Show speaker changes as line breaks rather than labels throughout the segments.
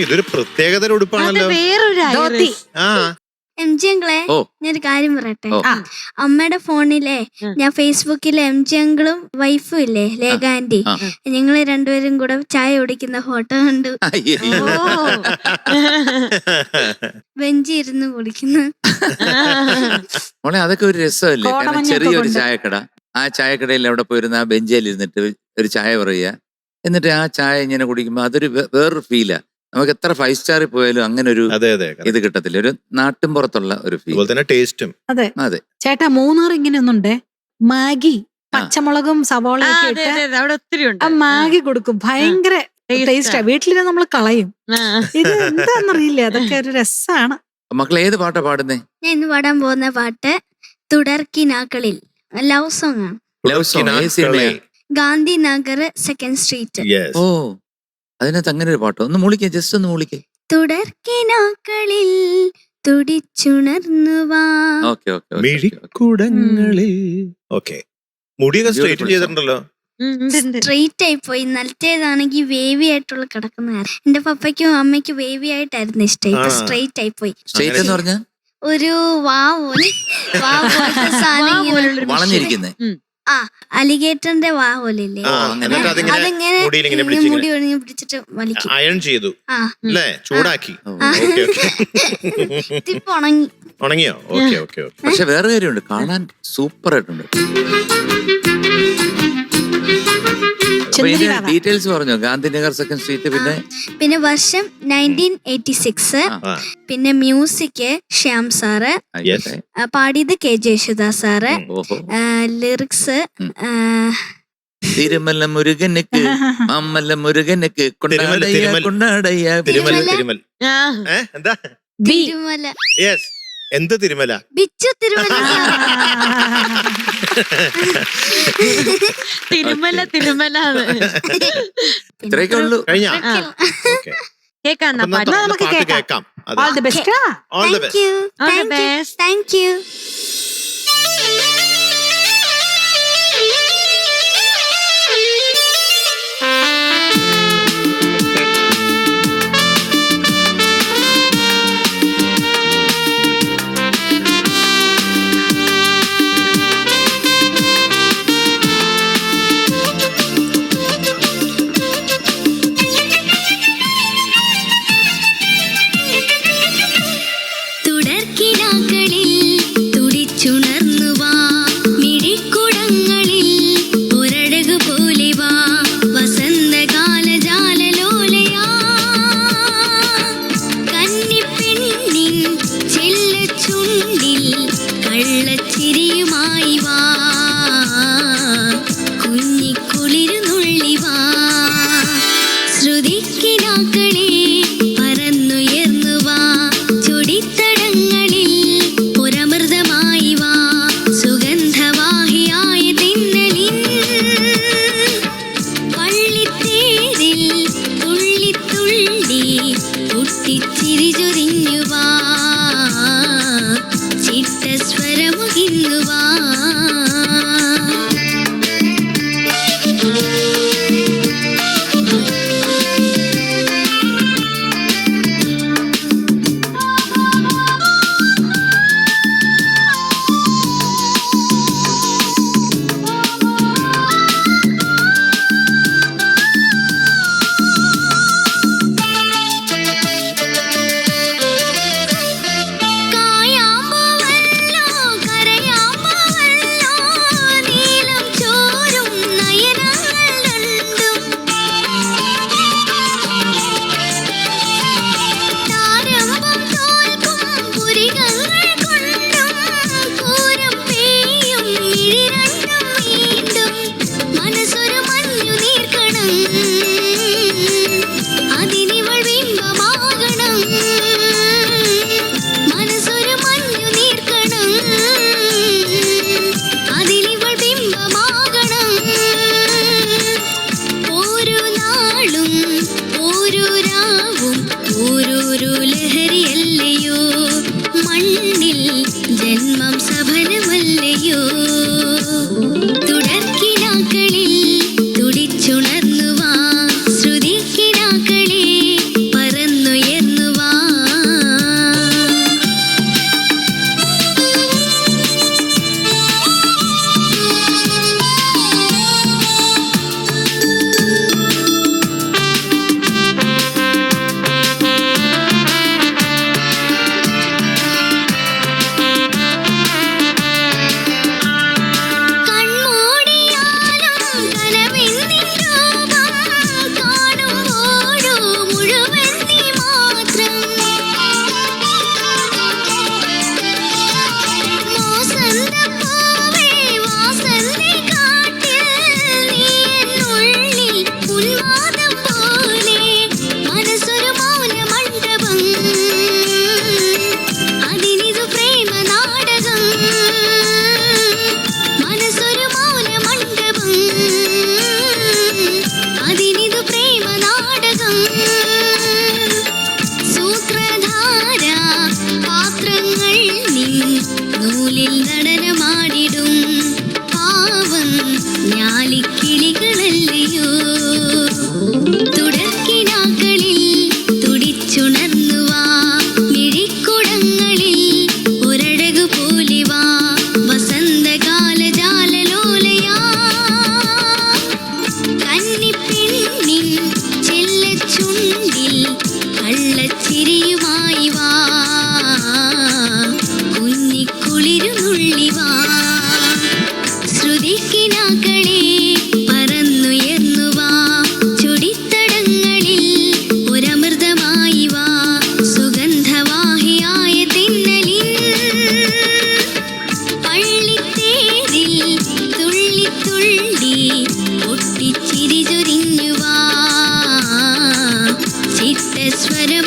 ഇതൊരു പ്രത്യേകതര ഉടുപ്പാണല്ലോ.
വേറൊരു
M G അങ്കിളെ ഞാനൊരു കാര്യം പറയട്ടെ. അമ്മയുടെ ഫോണിലെ ഞാൻ ഫേസ്ബുക്കിലെ എം ജി അങ്കിളും വൈഫും ഇല്ലേ ലേഖ ആന്റി, ഞങ്ങള് രണ്ടുപേരും കൂടെ ചായ കുടിക്കുന്ന ഫോട്ടോ കണ്ടു. ബെഞ്ചി ഇരുന്ന് കുടിക്കുന്നു.
മോളെ അതൊക്കെ ഒരു രസമല്ലേ? കാരണം ചെറിയൊരു ചായക്കട, ആ ചായക്കടയിൽ അവിടെ പോയിരുന്ന ആ ബെഞ്ചിൽ ഇരുന്നിട്ട് ഒരു ചായ പറയുക, എന്നിട്ട് ആ ചായ ഇങ്ങനെ കുടിക്കുമ്പോ അതൊരു വേറൊരു ഫീലാ. നമുക്ക് എത്ര 5 സ്റ്റാറിൽ പോയാലും അങ്ങനെ ഒരു ഇത് കിട്ടത്തില്ല. ഒരു നാട്ടിൻ പുറത്തുള്ള ഒരു ഫീൽ, ടേസ്റ്റും.
അതെ അതെ ചേട്ടാ, മൂന്നാർ ഇങ്ങനെ ഒന്നുണ്ടേ, മാഗി പച്ചമുളകും സവോളയൊക്കെ ഇട്ട് മാഗി കൊടുക്കും. ഭയങ്കര ടേസ്റ്റാ. വീട്ടിലിരുന്ന് നമ്മൾ കളയും. ഇത് എന്താന്നറിയില്ല, അതൊക്കെ ഒരു രസാണ്.
മക്കൾ ഏത് പാട്ടാ പാടുന്നേ?
ഞാൻ ഇന്ന് പാടാൻ പോകുന്ന പാട്ട് തുടർക്കിനാക്കളിൽ ലവ് സോങ് ആണ്. Gandhinagar 2nd street.
ഓ, അതിനകത്ത് അങ്ങനെ ഒരു പാട്ടോ? ഒന്ന് മൂളിക്കേ, ജസ്റ്റ് ഒന്ന് മൂളിക്കേ.
തുടർക്കിനാക്കളിൽ തുടിച്ചുണർന്നു വാ.
മുടിയൊക്കെ സ്ട്രെയിറ്റ് ചെയ്തിട്ടുണ്ടല്ലോ.
സ്ട്രെയിറ്റ് ആയി പോയി. നല്ലതാണെങ്കിൽ വേവി ആയിട്ടുള്ള കിടക്കുന്ന. എന്റെ പപ്പയ്ക്കും അമ്മയ്ക്കും വേവി ആയിട്ടായിരുന്നു ഇഷ്ടം. ഇപ്പൊ സ്ട്രെയിറ്റ് ആയി പോയി. ഒരു
വളഞ്ഞിരിക്കുന്നേ
അലിഗേറ്ററിന്റെ വാ പോലില്ലേ, അതിങ്ങനെ മുടി ഒഴിഞ്ഞ് പിടിച്ചിട്ട് വലിക്കും.
അയൺ ചെയ്തു അല്ലേ, ചൂടാക്കി.
ഇപ്പൊ ഉണങ്ങിയോ?
പക്ഷെ വേറെ കാര്യമുണ്ട്, കാണാൻ സൂപ്പർ ആയിട്ടുണ്ട്. ഡീറ്റെയിൽസ് പറഞ്ഞോ? Gandhinagar 2nd street.
പിന്നെ വർഷം 1986. പിന്നെ മ്യൂസിക് ശ്യാം സാറ്, പാടിയത് KJ Yesudas sir, lyrics
Thirumala മുരുകനുക്ക് അമ്മല മുരുകനുക്ക്
തിരുമല.
എന്ത് തിരുമല?
ബിച്ചു തിരുമല.
തിരുമല
ഇത്രയൊക്കെ ഉള്ളൂ.
നമുക്ക് കേൾക്കാം. All the best.
Thank you.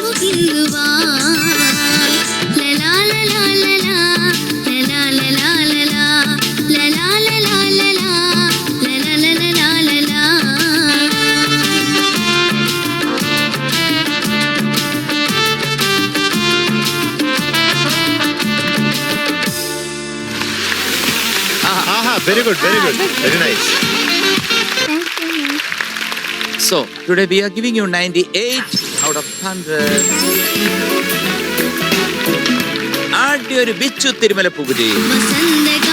മുകിന്തുവാ ലലാ ലലാ ലലാ ലലാ ലലാ ലലാ ലലാ ലലാ ലലാ ലലാ ലലാ ലലാ.
ആഹാ very good very nice.
So today we are giving you 98 out of 100. ആദ്യ ഒരു ബിച്ചു തിരുമല പുകുതി.
വസന്തകാല